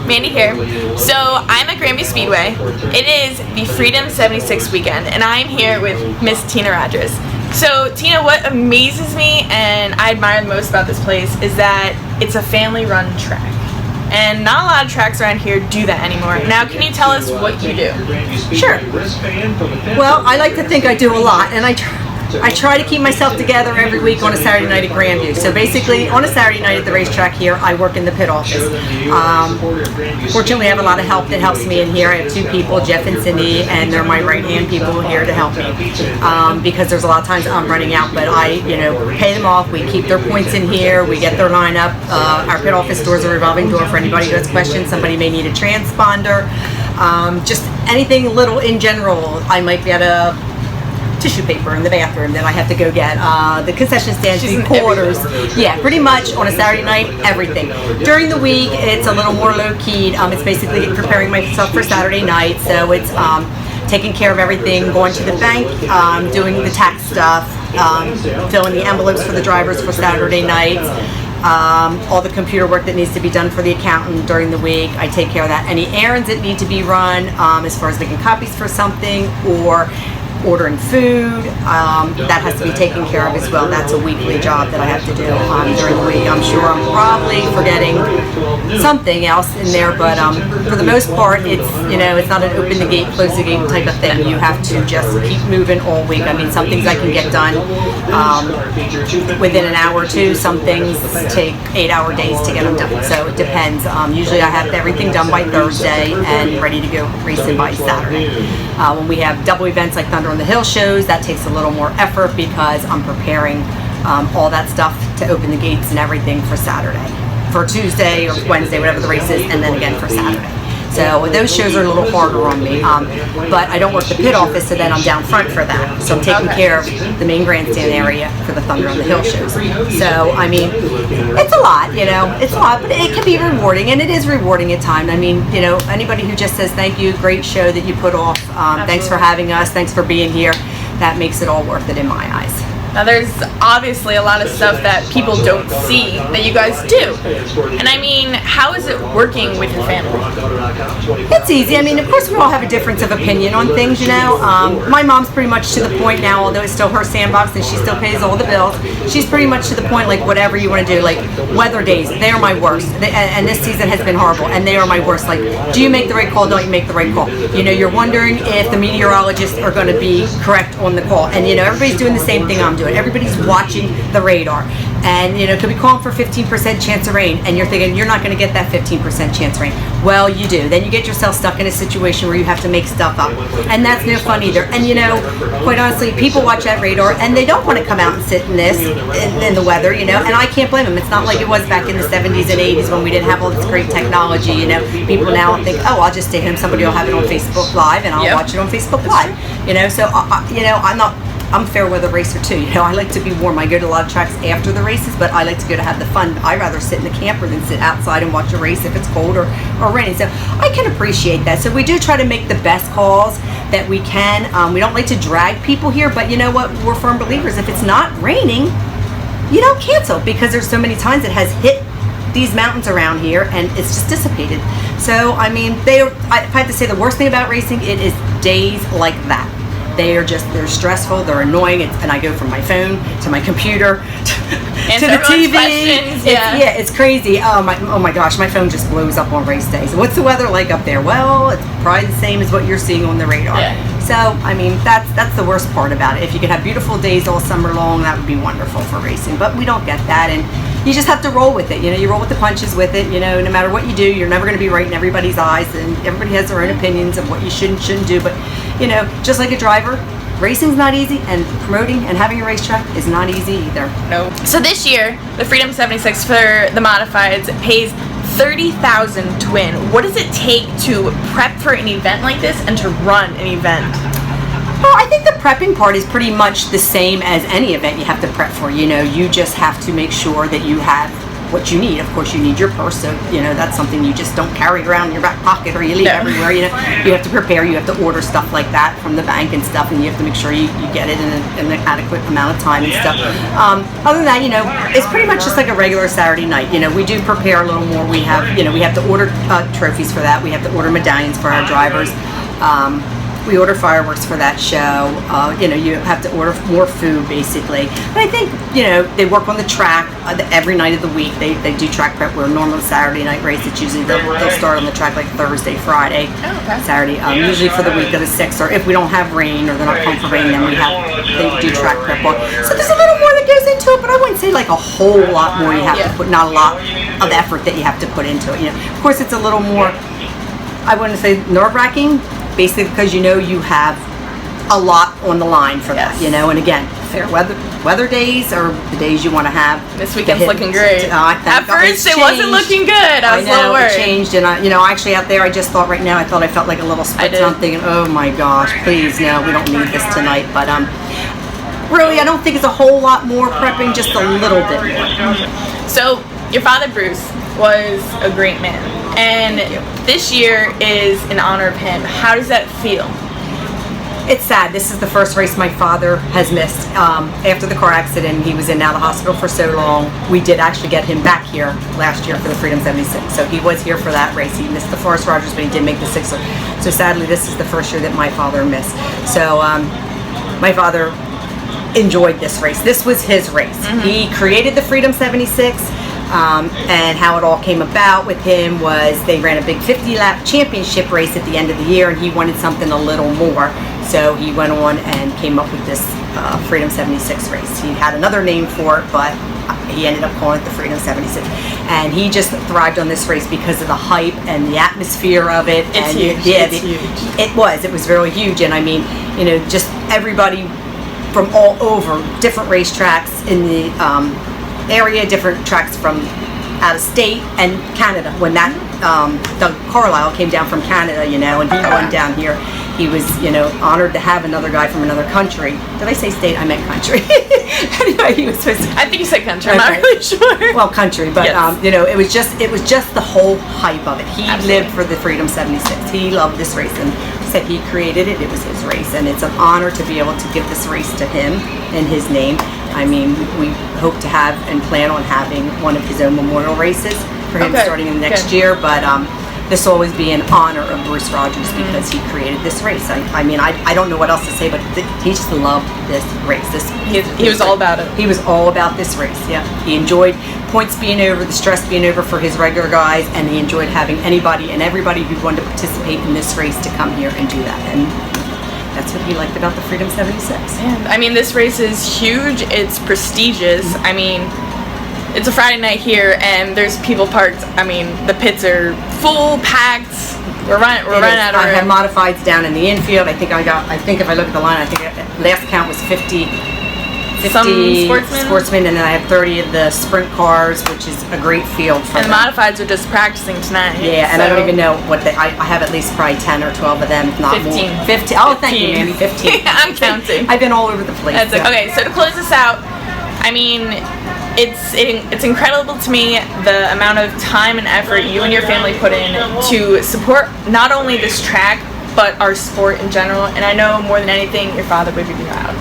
Mandee here. So I'm at Grandview Speedway. It is the Freedom 76 weekend, and I'm here with Miss Tina Rogers. So Tina, what amazes me and I admire the most about this place is that it's a family-run track. And not a lot of tracks around here do that anymore. Now, can you tell us what you do? Sure. Well, I like to think I do a lot, and I try to keep myself together every week on a Saturday night at Grandview. So basically, on a Saturday night at the racetrack here, I work in the pit office. Fortunately, I have a lot of help that helps me in here. I have two people, Jeff and Cindy, and they're my right-hand people here to help me. Because there's a lot of times I'm running out, but I, pay them off. We keep their points in here. We get their lineup. Our pit office doors are a revolving door for anybody who has questions. Somebody may need a transponder. Just anything little in general. I might be at a tissue paper in the bathroom that I have to go get. The concession stands, the quarters. Yeah, pretty much on a Saturday night, everything. During the week, it's a little more low-keyed. It's basically preparing myself for Saturday night. So it's taking care of everything, going to the bank, doing the tax stuff, filling the envelopes for the drivers for Saturday night. All the computer work that needs to be done for the accountant during the week, I take care of that. Any errands that need to be run, as far as making copies for something or ordering food, that has to be taken care of as well. That's a weekly job that I have to do during the week. I'm sure I'm probably forgetting something else in there, but for the most part, it's it's not an open the gate, close the gate type of thing. You have to just keep moving all week. I mean, some things I can get done within an hour or two. Some things take 8-hour days to get them done. So it depends. Usually I have everything done by Thursday and ready to go racing by Saturday. When we have double events like Thunder on the Hill shows, that takes a little more effort because I'm preparing all that stuff to open the gates and everything for Saturday, for Tuesday or Wednesday, whatever the race is, and then again for Saturday. So those shows are a little harder on me, but I don't work the pit office, so then I'm down front for that. So I'm taking care of the main grandstand area for the Thunder on the Hill shows. So, I mean, it's a lot, it's a lot, but it can be rewarding, and it is rewarding at times. I mean, anybody who just says, thank you, great show that you put off, thanks for having us, thanks for being here, that makes it all worth it in my eyes. Now there's obviously a lot of stuff that people don't see that you guys do. And I mean, how is it working with your family? It's easy. I mean, of course we all have a difference of opinion on things, My mom's pretty much to the point now, although it's still her sandbox and she still pays all the bills, she's pretty much to the point, like, whatever you want to do, like weather days, they are my worst. And this season has been horrible, and they are my worst. Like, do you make the right call? Don't you make the right call? You're wondering if the meteorologists are going to be correct on the call. And, everybody's doing the same thing I'm doing. Everybody's watching the radar, and could be calling for 15% chance of rain, and you're thinking you're not going to get that 15% chance of rain. Well, you do. Then you get yourself stuck in a situation where you have to make stuff up, and that's no fun either. And quite honestly, people watch that radar and they don't want to come out and sit in this in the weather, and I can't blame them. It's not like it was back in the 70s and 80s when we didn't have all this great technology. People now think, oh, I'll just stay home. Somebody will have it on Facebook Live, and I'll watch it on Facebook Live. So I'm a fair weather racer too. I like to be warm. I go to a lot of tracks after the races, but I like to go to have the fun. I'd rather sit in the camper than sit outside and watch a race if it's cold or raining. So I can appreciate that. So we do try to make the best calls that we can. We don't like to drag people here, but you know what? We're firm believers. If it's not raining, you don't cancel, because there's so many times it has hit these mountains around here and it's just dissipated. So I mean, if I had to say the worst thing about racing, it is days like that. They're stressful, they're annoying, and I go from my phone to my computer to the TV. It's crazy. Oh my gosh, my phone just blows up on race days. What's the weather like up there? Well, it's probably the same as what you're seeing on the radar. Yeah. So, I mean, that's the worst part about it. If you could have beautiful days all summer long, that would be wonderful for racing. But we don't get that, and you just have to roll with it. You roll with the punches with it. No matter what you do, you're never going to be right in everybody's eyes, and everybody has their own opinions of what you should and shouldn't do. But, just like a driver, racing's not easy, and promoting and having a racetrack is not easy either. No. So this year, the Freedom 76 for the modifieds pays $30,000 to win. What does it take to prep for an event like this and to run an event? Well, I think the prepping part is pretty much the same as any event you have to prep for. You just have to make sure that you have what you need. Of course, you need your purse, so that's something you just don't carry around in your back pocket or you leave everywhere. You have to prepare, you have to order stuff like that from the bank and stuff, and you have to make sure you get it in an adequate amount of time and stuff. Other than that, it's pretty much just like a regular Saturday night. We do prepare a little more. We have to order trophies for that. We have to order medallions for our drivers. We order fireworks for that show. You have to order more food, basically. But I think, they work on the track every night of the week. They do track prep. We're a normal Saturday night race. It's usually, they'll start on the track like Thursday, Friday, Saturday. Usually for the week of the 6th, or if we don't have rain or they're not pumped for rain, then they do track prep. So there's a little more that goes into it, but I wouldn't say like a whole lot more you have to put, not a lot of effort that you have to put into it. Of course, it's a little more, I wouldn't say nerve-wracking, basically because you have a lot on the line for that, and again, fair weather days are the days you want to have. This weekend's looking great. At first it wasn't looking good. I was a little worried. It changed, and actually out there I just thought right now, I felt like a little split. So I'm thinking, oh my gosh, please no, we don't need this tonight. But really, I don't think it's a whole lot more prepping, just a little bit more. So your father Bruce was a great man, and this year is in honor of him. How does that feel? It's sad. This is the first race my father has missed. After the car accident, he was in and out of the hospital for so long. We did actually get him back here last year for the Freedom 76. So he was here for that race. He missed the Forest Rogers, but he did make the 6er. So sadly, this is the first year that my father missed. So my father enjoyed this race. This was his race. He created the Freedom 76. And how it all came about with him was they ran a big 50-lap championship race at the end of the year, and he wanted something a little more. So he went on and came up with this Freedom 76 race. He had another name for it, but he ended up calling it the Freedom 76. And he just thrived on this race because of the hype and the atmosphere of it. It's and huge. It's huge. It was really huge. And I mean, just everybody from all over, different racetracks in the area, different tracks from out of state and Canada. When that Doug Carlisle came down from Canada, and he went down here, he was honored to have another guy from another country. Did I say state? I meant country. Anyway, he was supposed to, I think you said country. I'm not really sure. Well, country, but it was just the whole hype of it. He lived for the Freedom 76. He loved this race, and he said he created it. It was his race, and it's an honor to be able to give this race to him in his name. I mean, we hope to have and plan on having one of his own memorial races for him starting in the next year, but this will always be in honor of Bruce Rogers because he created this race. I don't know what else to say, but he just loved this race. He was all about it. He was all about this race, He enjoyed points being over, the stress being over for his regular guys, and he enjoyed having anybody and everybody who wanted to participate in this race to come here and do that. And that's what he liked about the Freedom 76. I mean, this race is huge. It's prestigious. I mean, it's a Friday night here, and there's people parked. I mean, the pits are full, packed. We're running out of room. I have modifieds down in the infield. I think if I look at the line, I think last count was 50 sportsmen, and then I have 30 of the sprint cars, which is a great field for them. And the modifieds are just practicing tonight. Yeah, and I don't even know what I have at least probably 10 or 12 of them, if not 15. more. 15. Oh, thank you, Mandy. 15. I'm counting. I've been all over the place. Okay, so to close this out, I mean, it's incredible to me the amount of time and effort you and your family put in to support not only this track, but our sport in general. And I know more than anything, your father would be proud.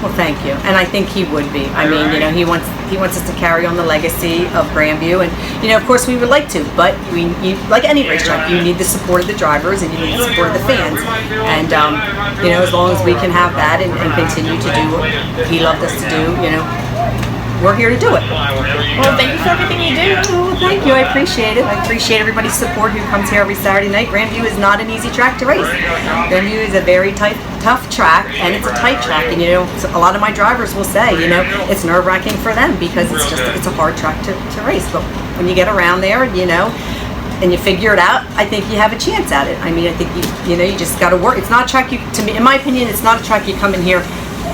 Well, thank you, and I think he would be. I mean, he wants us to carry on the legacy of Grandview, and of course we would like to, but like any racetrack, you need the support of the drivers and you need the support of the fans, and as long as we can have that and continue to do what he loved us to do, we're here to do it. Well, thank you for everything you do. Well, thank you. I appreciate it. I appreciate everybody's support who comes here every Saturday night. Grandview is not an easy track to race. Grandview is a very tough track, and it's a tight track. And a lot of my drivers will say, it's nerve-wracking for them because it's a hard track to race. But when you get around there, and you figure it out, I think you have a chance at it. I mean, I think you just got to work. It's not a track in my opinion, it's not a track you come in here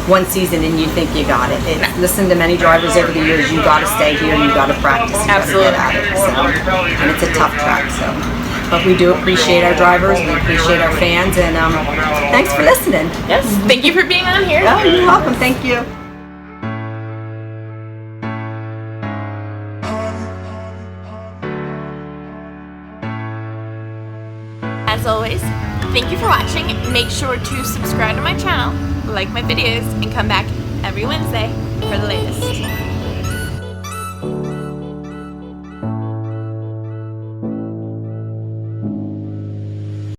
one season and you think you got it. Listen to many drivers over the years, you got to stay here, you got to practice, you Absolutely. got to get at it. And it's a tough track, but we do appreciate our drivers, we appreciate our fans, and thanks for listening. Yes, thank you for being on here. Oh, you're welcome. Thank you. as always, thank you for watching. Make sure to subscribe to my channel, like my videos, and come back every Wednesday for the latest.